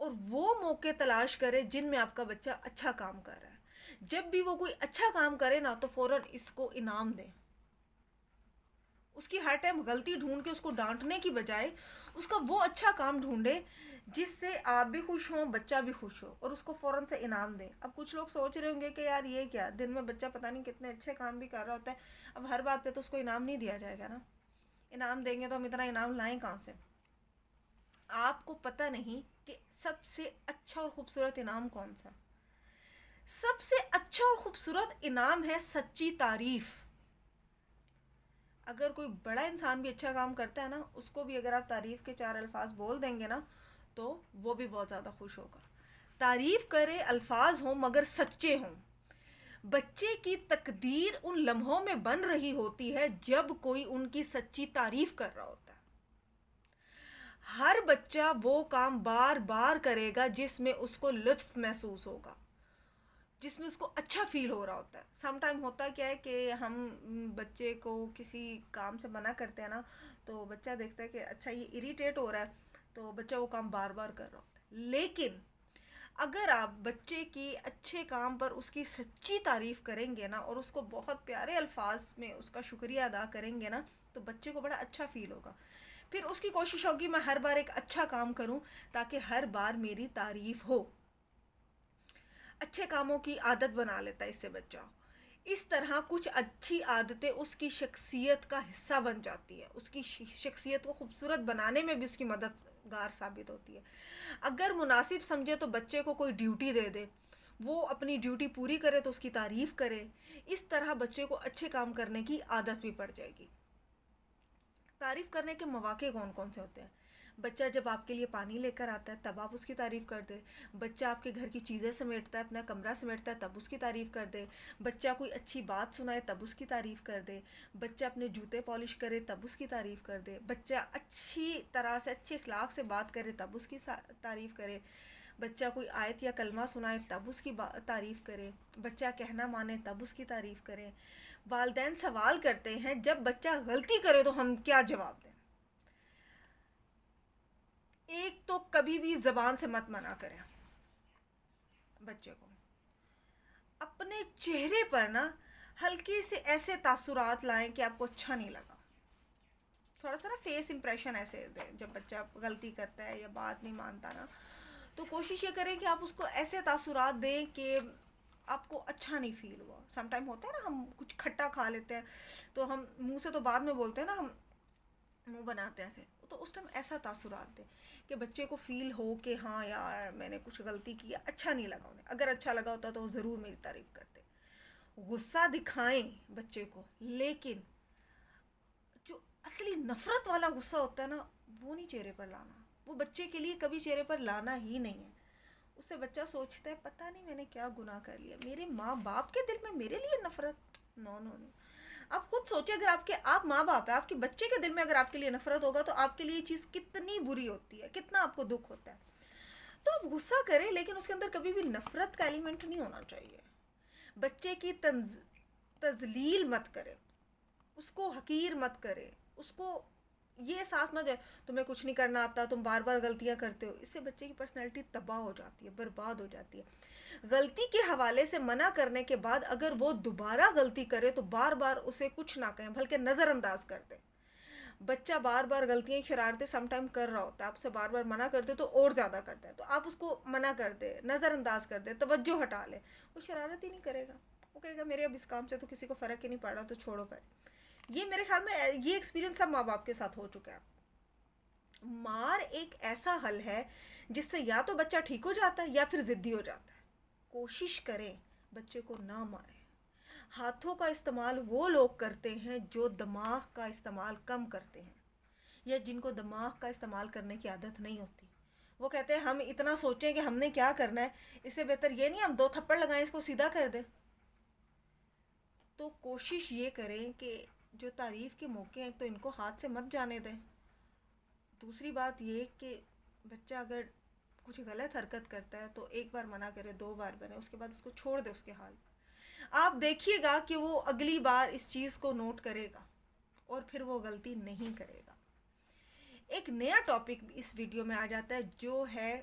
اور وہ موقع تلاش کرے جن میں آپ کا بچہ اچھا کام کر رہا ہے. جب بھی وہ کوئی اچھا کام کرے نا تو فوراً اس کو انعام دیں. اس کی ہر ٹائم غلطی ڈھونڈ کے اس کو ڈانٹنے کی بجائے اس کا وہ اچھا کام ڈھونڈے جس سے آپ بھی خوش ہوں, بچہ بھی خوش ہو, اور اس کو فوراً سے انعام دیں. اب کچھ لوگ سوچ رہے ہوں گے کہ یار یہ کیا, دن میں بچہ پتہ نہیں کتنے اچھے کام بھی کر رہا ہوتا ہے, اب ہر بات پہ تو اس کو انعام نہیں دیا جائے گا نا. انعام دیں گے تو ہم اتنا انعام لائیں کہاں سے؟ آپ کو پتہ نہیں کہ سب سے اچھا اور خوبصورت انعام کون سا؟ سب سے اچھا اور خوبصورت انعام ہے سچی تعریف. اگر کوئی بڑا انسان بھی اچھا کام کرتا ہے نا, اس کو بھی اگر آپ تعریف کے 4 الفاظ بول دیں گے نا تو وہ بھی بہت زیادہ خوش ہوگا. تعریف کرے, الفاظ ہوں مگر سچے ہوں. بچے کی تقدیر ان لمحوں میں بن رہی ہوتی ہے جب کوئی ان کی سچی تعریف کر رہا ہوتا ہے. ہر بچہ وہ کام بار بار کرے گا جس میں اس کو لطف محسوس ہوگا, جس میں اس کو اچھا فیل ہو رہا ہوتا ہے. سم ٹائم ہوتا کیا ہے کہ ہم بچے کو کسی کام سے منع کرتے ہیں نا, تو بچہ دیکھتا ہے کہ اچھا یہ اریٹیٹ ہو رہا ہے, تو بچہ وہ کام بار بار کر رہا ہوتا ہے. لیکن اگر آپ بچے کی اچھے کام پر اس کی سچی تعریف کریں گے نا, اور اس کو بہت پیارے الفاظ میں اس کا شکریہ ادا کریں گے نا, تو بچے کو بڑا اچھا فیل ہوگا. پھر اس کی کوشش ہوگی میں ہر بار ایک اچھا کام کروں تاکہ ہر بار میری تعریف ہو. اچھے کاموں کی عادت بنا لیتا ہے اس سے بچہ. اس طرح کچھ اچھی عادتیں اس کی شخصیت کا حصہ بن جاتی ہے, اس کی شخصیت کو خوبصورت بنانے میں بھی اس کی مددگار ثابت ہوتی ہے. اگر مناسب سمجھے تو بچے کو کوئی ڈیوٹی دے دے, وہ اپنی ڈیوٹی پوری کرے تو اس کی تعریف کرے. اس طرح بچے کو اچھے کام کرنے کی عادت بھی پڑ جائے گی. تعریف کرنے کے مواقع کون کون سے ہوتے ہیں؟ بچہ جب آپ کے لیے پانی لے کر آتا ہے تب آپ اس کی تعریف کر دیں. بچہ آپ کے گھر کی چیزیں سمیٹتا ہے, اپنا کمرہ سمیٹتا ہے, تب اس کی تعریف کر دے. بچہ کوئی اچھی بات سنائے تب اس کی تعریف کر دے. بچہ اپنے جوتے پالش کرے تب اس کی تعریف کر دے. بچہ اچھی طرح سے اچھے اخلاق سے بات کرے تب اس کی تعریف کرے. بچہ کوئی آیت یا کلمہ سنائے تب اس کی تعریف کرے. بچہ کہنا مانے تب اس کی تعریف کرے. والدین سوال کرتے ہیں جب بچہ غلطی کرے تو ہم کیا جواب دیں؟ ایک تو کبھی بھی زبان سے مت منع کریں بچے کو. اپنے چہرے پر نا ہلکے سے ایسے تاثرات لائیں کہ آپ کو اچھا نہیں لگا. تھوڑا سا نا فیس امپریشن ایسے دیں جب بچہ غلطی کرتا ہے یا بات نہیں مانتا نا, تو کوشش یہ کریں کہ آپ اس کو ایسے تاثرات دیں کہ آپ کو اچھا نہیں فیل ہوا. سم ٹائم ہوتا ہے نا ہم کچھ کھٹا کھا لیتے ہیں تو ہم منہ سے تو بعد میں بولتے ہیں نا, ہم منہ بناتے ہیں ایسے, تو اس ٹائم ایسا تاثرات دیں کہ بچے کو فیل ہو کہ ہاں یار میں نے کچھ غلطی کی, اچھا نہیں لگا انہیں. اگر اچھا لگا ہوتا تو وہ ضرور میری تعریف کرتے. غصہ دکھائیں بچے کو, لیکن جو اصلی نفرت والا غصہ ہوتا ہے نا وہ نہیں چہرے پر لانا. وہ بچے کے لیے کبھی چہرے پر لانا ہی نہیں ہے. اس سے بچہ سوچتا ہے پتہ نہیں میں نے کیا گناہ کر لیا, میرے ماں باپ کے دل میں میرے لیے نفرت. نو نو نو. آپ خود سوچیں, اگر آپ ماں باپ ہیں, آپ کے بچے کے دل میں اگر آپ کے لیے نفرت ہوگا تو آپ کے لیے یہ چیز کتنی بری ہوتی ہے, کتنا آپ کو دکھ ہوتا ہے. تو آپ غصہ کریں لیکن اس کے اندر کبھی بھی نفرت کا ایلیمنٹ نہیں ہونا چاہیے. بچے کی تذلیل مت کرے, اس کو حقیر مت کرے, اس کو یہ ساتھ مت ہے تمہیں کچھ نہیں کرنا آتا, تم بار بار غلطیاں کرتے ہو. اس سے بچے کی پرسنالٹی تباہ ہو جاتی ہے, برباد ہو جاتی ہے. غلطی کے حوالے سے منع کرنے کے بعد اگر وہ دوبارہ غلطی کرے تو بار بار اسے کچھ نہ کہیں بلکہ نظر انداز کر دیں. بچہ بار بار غلطیاں شرارتیں سم ٹائم کر رہا ہوتا ہے, آپ سے بار بار منع کر دے تو اور زیادہ کرتا ہے, تو آپ اس کو منع کر دے, نظر انداز کر دے, توجہ ہٹا لے. وہ شرارت ہی نہیں کرے گا, وہ کہے گا میرے اب اس کام سے تو کسی کو فرق ہی نہیں پڑ رہا, تو چھوڑو پھر. یہ میرے خیال میں یہ ایکسپیرینس سب ماں باپ کے ساتھ ہو چکا ہے. مار ایک ایسا حل ہے جس سے یا تو بچہ ٹھیک ہو جاتا ہے یا پھر ضدی ہو جاتا ہے. کوشش کریں بچے کو نہ ماریں. ہاتھوں کا استعمال وہ لوگ کرتے ہیں جو دماغ کا استعمال کم کرتے ہیں, یا جن کو دماغ کا استعمال کرنے کی عادت نہیں ہوتی. وہ کہتے ہیں ہم اتنا سوچیں کہ ہم نے کیا کرنا ہے, اس سے بہتر یہ نہیں ہم 2 تھپڑ لگائیں اس کو سیدھا کر دیں. تو کوشش یہ کریں کہ جو تعریف کے موقع ہیں تو ان کو ہاتھ سے مت جانے دیں. دوسری بات یہ کہ بچہ اگر کچھ غلط حرکت کرتا ہے تو ایک بار منع کرے, 2 بار بنے, اس کے بعد اس کو چھوڑ دے اس کے حال. آپ دیکھیے گا کہ وہ اگلی بار اس چیز کو نوٹ کرے گا اور پھر وہ غلطی نہیں کرے گا. ایک نیا ٹاپک اس ویڈیو میں آ جاتا ہے جو ہے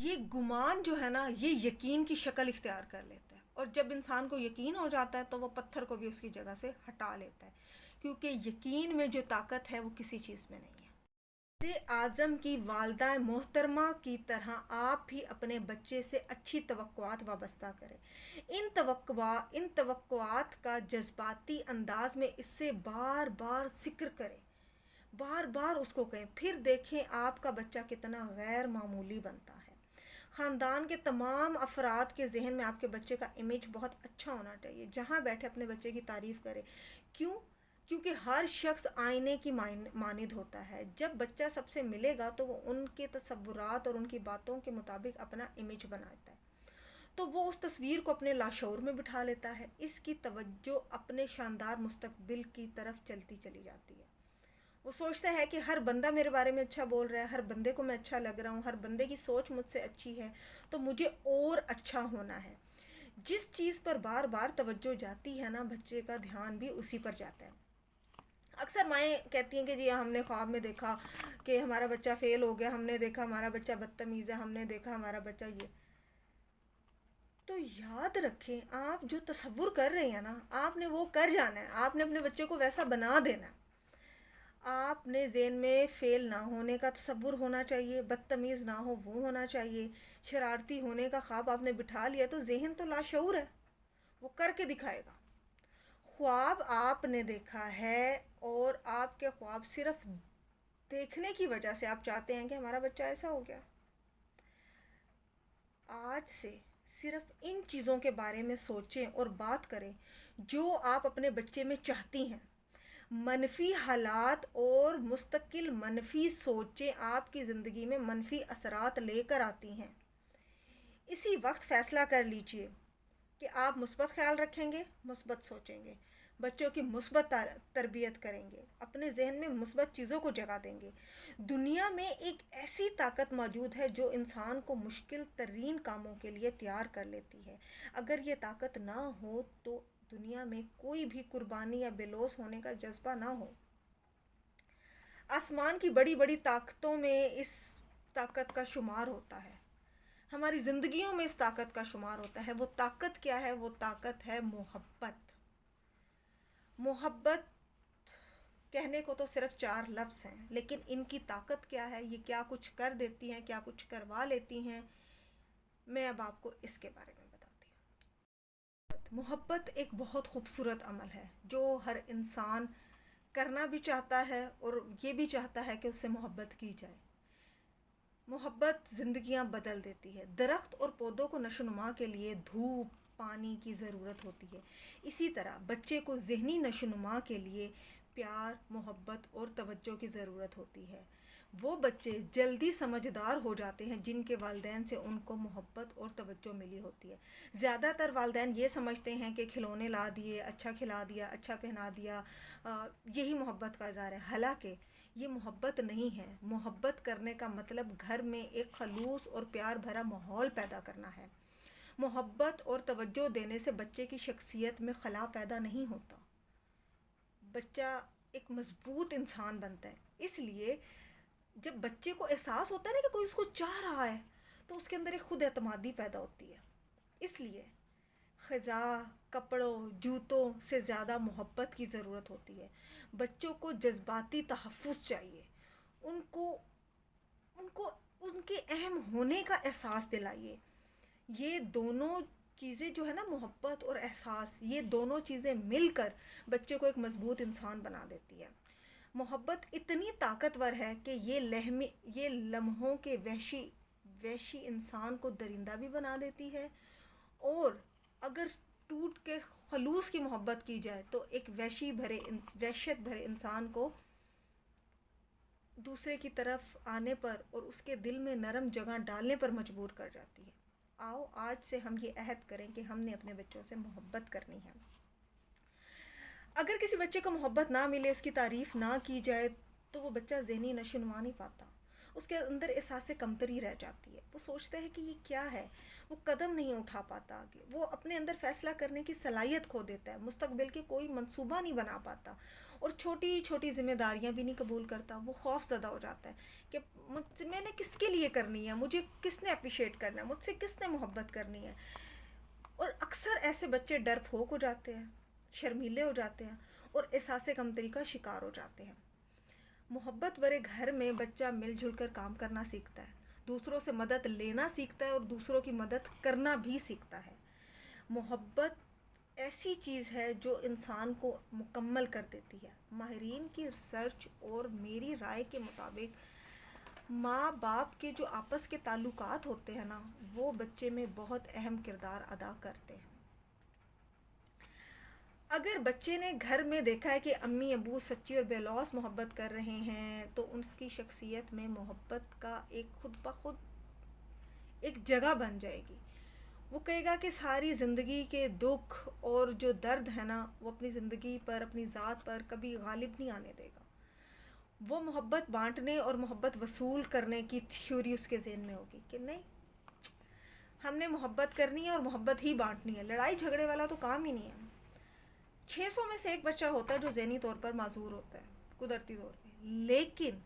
یہ گمان جو ہے نا یہ یقین کی شکل اختیار کر لیتا ہے، اور جب انسان کو یقین ہو جاتا ہے تو وہ پتھر کو بھی اس کی جگہ سے ہٹا لیتا ہے، کیونکہ یقین میں جو طاقت ہے وہ کسی چیز میں نہیں ہے۔ وزیر اعظم کی والدہ محترمہ کی طرح آپ بھی اپنے بچے سے اچھی توقعات وابستہ کریں۔ ان توقعات کا جذباتی انداز میں اس سے بار بار ذکر کریں، بار بار اس کو کہیں، پھر دیکھیں آپ کا بچہ کتنا غیر معمولی بنتا ہے۔ خاندان کے تمام افراد کے ذہن میں آپ کے بچے کا امیج بہت اچھا ہونا چاہیے۔ جہاں بیٹھے اپنے بچے کی تعریف کریں۔ کیونکہ ہر شخص آئینے کی مانند ہوتا ہے۔ جب بچہ سب سے ملے گا تو وہ ان کے تصورات اور ان کی باتوں کے مطابق اپنا امیج بناتا ہے، تو وہ اس تصویر کو اپنے لاشعور میں بٹھا لیتا ہے۔ اس کی توجہ اپنے شاندار مستقبل کی طرف چلتی چلی جاتی ہے۔ وہ سوچتا ہے کہ ہر بندہ میرے بارے میں اچھا بول رہا ہے، ہر بندے کو میں اچھا لگ رہا ہوں، ہر بندے کی سوچ مجھ سے اچھی ہے، تو مجھے اور اچھا ہونا ہے۔ جس چیز پر بار بار توجہ جاتی ہے نا، بچے کا دھیان بھی اسی پر جاتا ہے۔ اکثر مائیں کہتی ہیں کہ جی ہم نے خواب میں دیکھا کہ ہمارا بچہ فیل ہو گیا، ہم نے دیکھا ہمارا بچہ بدتمیز ہے، ہم نے دیکھا ہمارا بچہ یہ۔ تو یاد رکھیں، آپ جو تصور کر رہے ہیں نا، آپ نے وہ کر جانا ہے، آپ نے اپنے بچے کو ویسا بنا دینا ہے۔ آپ نے ذہن میں فیل نہ ہونے کا تصور ہونا چاہیے، بدتمیز نہ ہو وہ ہونا چاہیے، شرارتی ہونے کا خواب آپ نے بٹھا لیا تو ذہن تو لاشعور ہے، وہ کر کے دکھائے گا۔ خواب آپ نے دیکھا ہے، اور آپ کے خواب صرف دیکھنے کی وجہ سے آپ چاہتے ہیں کہ ہمارا بچہ ایسا ہو گیا۔ آج سے صرف ان چیزوں کے بارے میں سوچیں اور بات کریں جو آپ اپنے بچے میں چاہتی ہیں۔ منفی حالات اور مستقل منفی سوچیں آپ کی زندگی میں منفی اثرات لے کر آتی ہیں۔ اسی وقت فیصلہ کر لیجئے کہ آپ مثبت خیال رکھیں گے، مثبت سوچیں گے، بچوں کی مثبت تربیت کریں گے، اپنے ذہن میں مثبت چیزوں کو جگہ دیں گے۔ دنیا میں ایک ایسی طاقت موجود ہے جو انسان کو مشکل ترین کاموں کے لیے تیار کر لیتی ہے۔ اگر یہ طاقت نہ ہو تو دنیا میں کوئی بھی قربانی یا بے لوث ہونے کا جذبہ نہ ہو۔ آسمان کی بڑی بڑی طاقتوں میں اس طاقت کا شمار ہوتا ہے، ہماری زندگیوں میں اس طاقت کا شمار ہوتا ہے۔ وہ طاقت کیا ہے؟ وہ طاقت ہے محبت۔ محبت کہنے کو تو صرف 4 لفظ ہیں، لیکن ان کی طاقت کیا ہے، یہ کیا کچھ کر دیتی ہیں، کیا کچھ کروا لیتی ہیں، میں اب آپ کو اس کے بارے میں بتاتی ہوں۔ محبت ایک بہت خوبصورت عمل ہے جو ہر انسان کرنا بھی چاہتا ہے اور یہ بھی چاہتا ہے کہ اس سے محبت کی جائے۔ محبت زندگیاں بدل دیتی ہے۔ درخت اور پودوں کو نشو و نما کے لیے دھوپ، پانی کی ضرورت ہوتی ہے۔ اسی طرح بچے کو ذہنی نشو و نما کے لیے پیار، محبت اور توجہ کی ضرورت ہوتی ہے۔ وہ بچے جلدی سمجھدار ہو جاتے ہیں جن کے والدین سے ان کو محبت اور توجہ ملی ہوتی ہے۔ زیادہ تر والدین یہ سمجھتے ہیں کہ کھلونے لا دیے، اچھا کھلا دیا، اچھا پہنا دیا، یہی محبت کا اظہار ہے، حالانکہ یہ محبت نہیں ہے۔ محبت کرنے کا مطلب گھر میں ایک خلوص اور پیار بھرا ماحول پیدا کرنا ہے۔ محبت اور توجہ دینے سے بچے کی شخصیت میں خلا پیدا نہیں ہوتا، بچہ ایک مضبوط انسان بنتا ہے۔ اس لیے جب بچے کو احساس ہوتا ہے نا کہ کوئی اس کو چاہ رہا ہے تو اس کے اندر ایک خود اعتمادی پیدا ہوتی ہے۔ اس لیے غذا، کپڑوں، جوتوں سے زیادہ محبت کی ضرورت ہوتی ہے۔ بچوں کو جذباتی تحفظ چاہیے، ان کو ان کے اہم ہونے کا احساس دلائیے۔ یہ دونوں چیزیں جو ہے نا، محبت اور احساس، یہ دونوں چیزیں مل کر بچے کو ایک مضبوط انسان بنا دیتی ہے۔ محبت اتنی طاقتور ہے کہ یہ لمحوں کے وحشی انسان کو درندہ بھی بنا دیتی ہے، اور اگر ٹوٹ کے خلوص کی محبت کی جائے تو ایک وحشت بھرے انسان کو دوسرے کی طرف آنے پر اور اس کے دل میں نرم جگہ ڈالنے پر مجبور کر جاتی ہے۔ آؤ آج سے ہم یہ عہد کریں کہ ہم نے اپنے بچوں سے محبت کرنی ہے۔ اگر کسی بچے کو محبت نہ ملے، اس کی تعریف نہ کی جائے تو وہ بچہ ذہنی نشو و نما نہیں پاتا، اس کے اندر احساس کمتری رہ جاتی ہے۔ وہ سوچتا ہے کہ یہ کیا ہے، وہ قدم نہیں اٹھا پاتا آگے، وہ اپنے اندر فیصلہ کرنے کی صلاحیت کھو دیتا ہے، مستقبل کے کوئی منصوبہ نہیں بنا پاتا، اور چھوٹی چھوٹی ذمہ داریاں بھی نہیں قبول کرتا، وہ خوف زدہ ہو جاتا ہے کہ میں نے کس کے لیے کرنی ہے، مجھے کس نے اپریشیٹ کرنا ہے، مجھ سے کس نے محبت کرنی ہے. اور اکثر ایسے بچے ڈرپوک ہو جاتے ہیں، شرمیلے ہو جاتے ہیں، اور احساس کمتری کا شکار ہو جاتے ہیں. محبت بھرے گھر میں بچہ مل جل کر کام کرنا سیکھتا ہے، دوسروں سے مدد لینا سیکھتا ہے، اور دوسروں کی مدد کرنا بھی سیکھتا ہے. محبت ایسی چیز ہے جو انسان کو مکمل کر دیتی ہے. ماہرین کی ریسرچ اور میری رائے کے مطابق ماں باپ کے جو آپس کے تعلقات ہوتے ہیں نا، وہ بچے میں بہت اہم کردار ادا کرتے ہیں. اگر بچے نے گھر میں دیکھا ہے کہ امی ابو سچی اور بے لوث محبت کر رہے ہیں، تو ان کی شخصیت میں محبت کا ایک خود بخود ایک جگہ بن جائے گی. وہ کہے گا کہ ساری زندگی کے دکھ اور جو درد ہے نا، وہ اپنی زندگی پر، اپنی ذات پر کبھی غالب نہیں آنے دے گا. وہ محبت بانٹنے اور محبت وصول کرنے کی تھیوری اس کے ذہن میں ہوگی کہ نہیں، ہم نے محبت کرنی ہے اور محبت ہی بانٹنی ہے، لڑائی جھگڑے والا تو کام ہی نہیں ہے. 600 میں سے ایک بچہ ہوتا ہے جو ذہنی طور پر معذور ہوتا ہے، قدرتی طور پہ، لیکن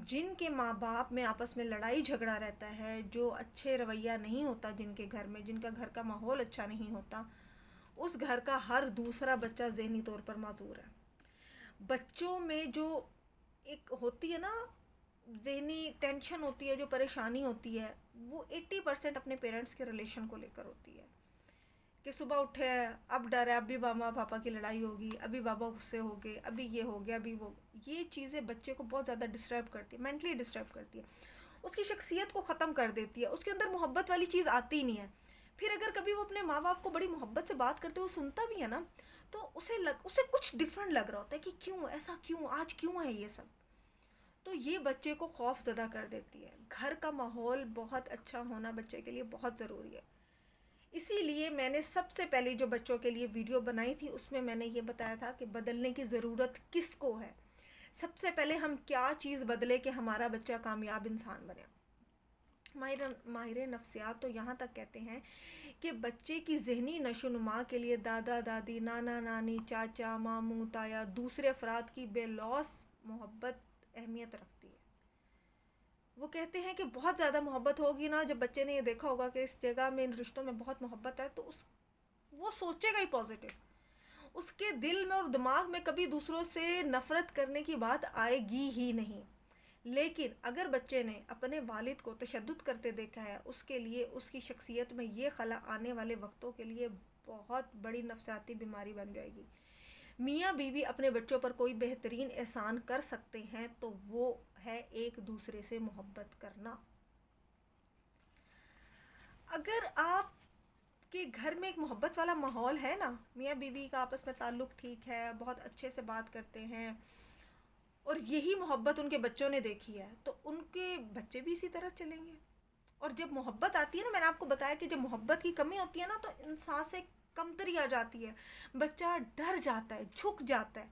جن کے ماں باپ میں آپس میں لڑائی جھگڑا رہتا ہے، جو اچھے رویہ نہیں ہوتا جن کے گھر میں، جن کا گھر کا ماحول اچھا نہیں ہوتا، اس گھر کا ہر دوسرا بچہ ذہنی طور پر معذور ہے. بچوں میں جو ایک ہوتی ہے نا ذہنی ٹینشن ہوتی ہے، جو پریشانی ہوتی ہے، وہ 80% اپنے پیرنٹس کے ریلیشن کو لے کر ہوتی ہے. کہ صبح اٹھے، اب ڈر ہے، اب بھی ماما پاپا کی لڑائی ہوگی، ابھی بابا غصے ہو گئے، ابھی یہ ہو گیا، ابھی وہ. یہ چیزیں بچے کو بہت زیادہ ڈسٹرب کرتی ہے، مینٹلی ڈسٹرب کرتی ہے، اس کی شخصیت کو ختم کر دیتی ہے، اس کے اندر محبت والی چیز آتی ہی نہیں ہے. پھر اگر کبھی وہ اپنے ماں باپ کو بڑی محبت سے بات کرتے ہوئے سنتا بھی ہے نا، تو اسے کچھ ڈفرینٹ لگ رہا ہوتا ہے کہ کیوں ایسا، کیوں آج کیوں ہے یہ سب. تو یہ بچے کو خوف زدہ کر دیتی ہے. گھر کا ماحول بہت اچھا ہونا بچے کے لیے بہت ضروری ہے. اسی لیے میں نے سب سے پہلے جو بچوں کے لیے ویڈیو بنائی تھی، اس میں نے یہ بتایا تھا کہ بدلنے کی ضرورت کس کو ہے. سب سے پہلے ہم کیا چیز بدلے کہ ہمارا بچہ کامیاب انسان بنے. ماہر نفسیات تو یہاں تک کہتے ہیں کہ بچے کی ذہنی نشو و نما کے لیے دادا دادی، نانا نانی، چاچا، ماموں، تایا، دوسرے افراد کی بے لوث محبت اہمیت رکھتی ہے. وہ کہتے ہیں کہ بہت زیادہ محبت ہوگی نا، جب بچے نے یہ دیکھا ہوگا کہ اس جگہ میں، ان رشتوں میں بہت محبت ہے، تو وہ سوچے گا ہی پازیٹیو. اس کے دل میں اور دماغ میں کبھی دوسروں سے نفرت کرنے کی بات آئے گی ہی نہیں. لیکن اگر بچے نے اپنے والد کو تشدد کرتے دیکھا ہے، اس کے لیے، اس کی شخصیت میں یہ خلا آنے والے وقتوں کے لیے بہت بڑی نفسیاتی بیماری بن جائے گی. میاں بیوی اپنے بچوں پر کوئی بہترین احسان کر سکتے ہیں تو وہ ہے ایک دوسرے سے محبت کرنا. اگر آپ کے گھر میں ایک محبت والا ماحول ہے نا، میاں بیوی کا آپس میں تعلق ٹھیک ہے، بہت اچھے سے بات کرتے ہیں، اور یہی محبت ان کے بچوں نے دیکھی ہے، تو ان کے بچے بھی اسی طرح چلیں گے. اور جب محبت آتی ہے نا، میں نے آپ کو بتایا کہ جب محبت کی کمی ہوتی ہے نا، تو انسان سے کمتری آ جاتی ہے، بچہ ڈر جاتا ہے، جھک جاتا ہے.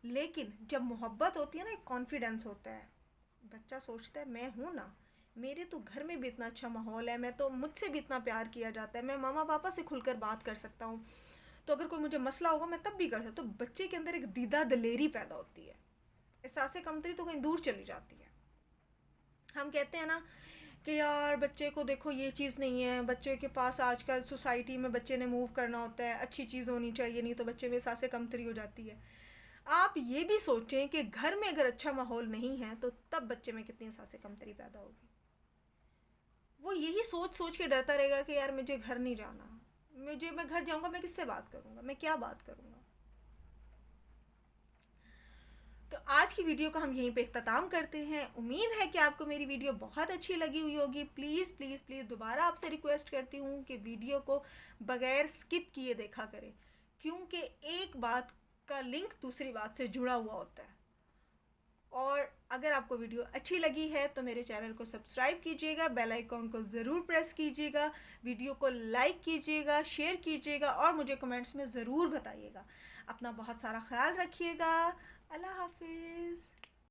لیکن جب محبت ہوتی ہے نا، ایک کانفیڈنس ہوتا ہے، بچہ سوچتا ہے میں ہوں نا، میرے تو گھر میں بھی اتنا اچھا ماحول ہے، میں تو، مجھ سے بھی اتنا پیار کیا جاتا ہے، میں ماما پاپا سے کھل کر بات کر سکتا ہوں، تو اگر کوئی مجھے مسئلہ ہوگا میں تب بھی کر سکتا. تو بچے کے اندر ایک دیدہ دلیری پیدا ہوتی ہے، احساس کمتری تو کہیں دور چلی جاتی ہے. ہم کہتے ہیں نا کہ یار بچے کو دیکھو یہ چیز نہیں ہے، بچے کے پاس آج کل سوسائٹی میں بچے نے موو کرنا ہوتا ہے، اچھی چیز ہونی چاہیے، نہیں تو بچے میں احساس کمتری ہو جاتی ہے. آپ یہ بھی سوچیں کہ گھر میں اگر اچھا ماحول نہیں ہے تو تب بچے میں کتنی احساس کمتری پیدا ہوگی. وہ یہی سوچ کے ڈرتا رہے گا کہ یار مجھے گھر نہیں جانا، میں گھر جاؤں گا، میں کس سے بات کروں گا، میں کیا بات کروں گا. تو آج کی ویڈیو کو ہم یہیں پہ اختتام کرتے ہیں. امید ہے کہ آپ کو میری ویڈیو بہت اچھی لگی ہوئی ہوگی. پلیز پلیز پلیز دوبارہ آپ سے ریکویسٹ کرتی ہوں کہ ویڈیو کو بغیر سکپ کیے دیکھا کریں، کیونکہ ایک بات کا لنک دوسری بات سے جڑا ہوا ہوتا ہے. اور اگر آپ کو ویڈیو اچھی لگی ہے تو میرے چینل کو سبسکرائب کیجیے گا، بیل آئیکن کو ضرور پریس کیجیے گا، ویڈیو کو لائک کیجیے گا، شیئر کیجیے گا، اور مجھے کمنٹس میں ضرور بتائیے گا. اپنا بہت سارا خیال رکھیے گا. اللہ حافظ.